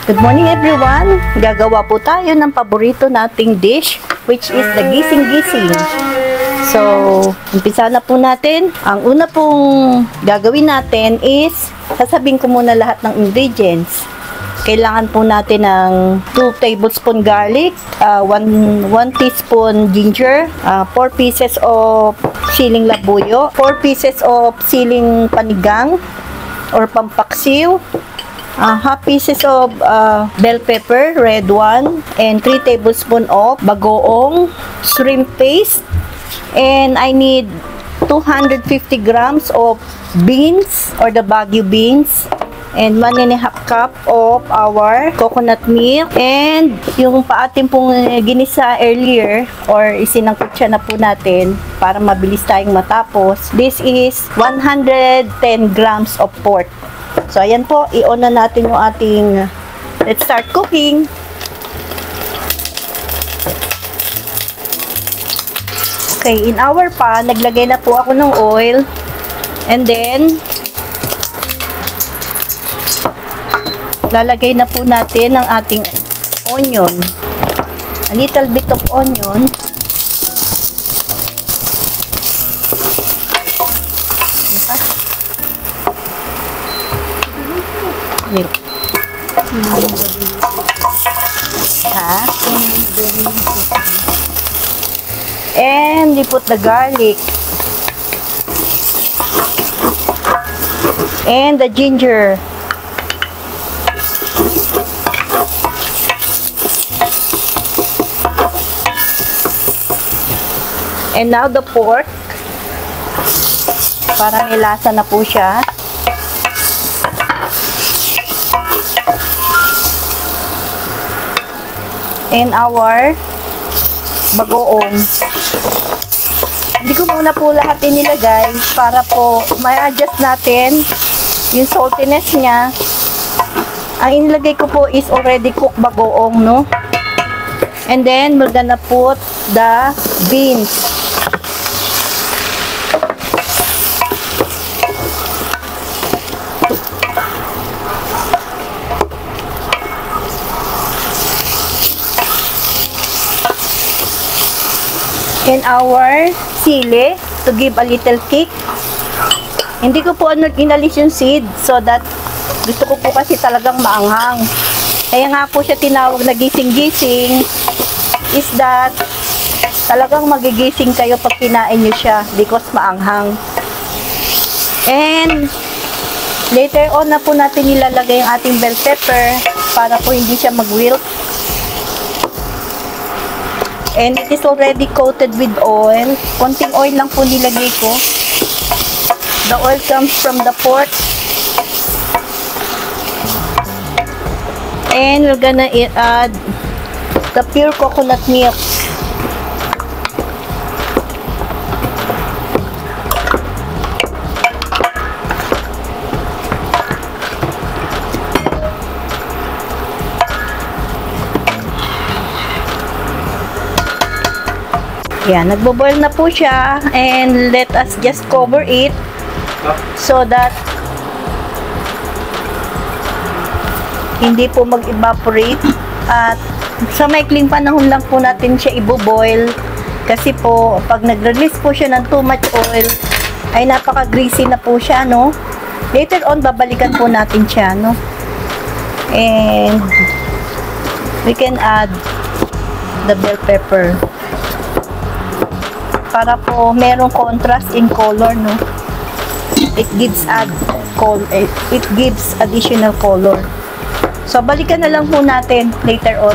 Good morning everyone! Gagawa po tayo ng paborito nating dish, which is the gising-gising. So, umpisa na po natin. Ang una pong gagawin natin is, sasabihin ko muna lahat ng ingredients. Kailangan po natin ng 2 tablespoon garlic, 1 teaspoon ginger, 4 pieces of siling labuyo, 4 pieces of siling panigang or pampaksiw, half pieces of bell pepper, red one, and 3 tablespoons of bagoong shrimp paste. And I need 250 grams of beans or the Baguio beans. And 1.5 cup of our coconut milk. And yung paating pong ginisa earlier or isinangkot siya na po natin para mabilis tayong matapos. This is 110 grams of pork. So, ayan po, i-on na natin yung ating, let's start cooking. Okay, in our pan, naglagay na po ako ng oil. And then, lalagay na po natin ang ating onion. A little bit of onion. Milk. And we put the garlic and the ginger. And now the pork. Para may lasa na po siya. And our bagoong. Hindi ko muna po lahat inilagay para po may adjust natin yung saltiness niya. Ang inilagay ko po is already cooked bagoong, no? And then we're gonna put the beans. And our sili to give a little kick. Hindi ko po inalis yung seed so that gusto ko po kasi talagang maanghang. Kaya nga po siya tinawag na gising-gising is that talagang magigising kayo pag kinain nyo siya because maanghang. And later on na po natin nilalagay yung ating bell pepper para po hindi siya mag-wilt. And it is already coated with oil. Konting oil lang po nilagay ko. The oil comes from the pork. And we're gonna add the pure coconut milk. Yan, nagbo-boil na po siya and let us just cover it so that hindi po mag-evaporate at sa maikling panahon lang po natin siya ibo-boil kasi po pag nag-release po siya ng too much oil ay napaka-greasy na po siya, no? Later on, babalikan po natin siya, no? And we can add the bell pepper para po merong contrast in color, no? It gives additional color. So balikan na lang po natin later on.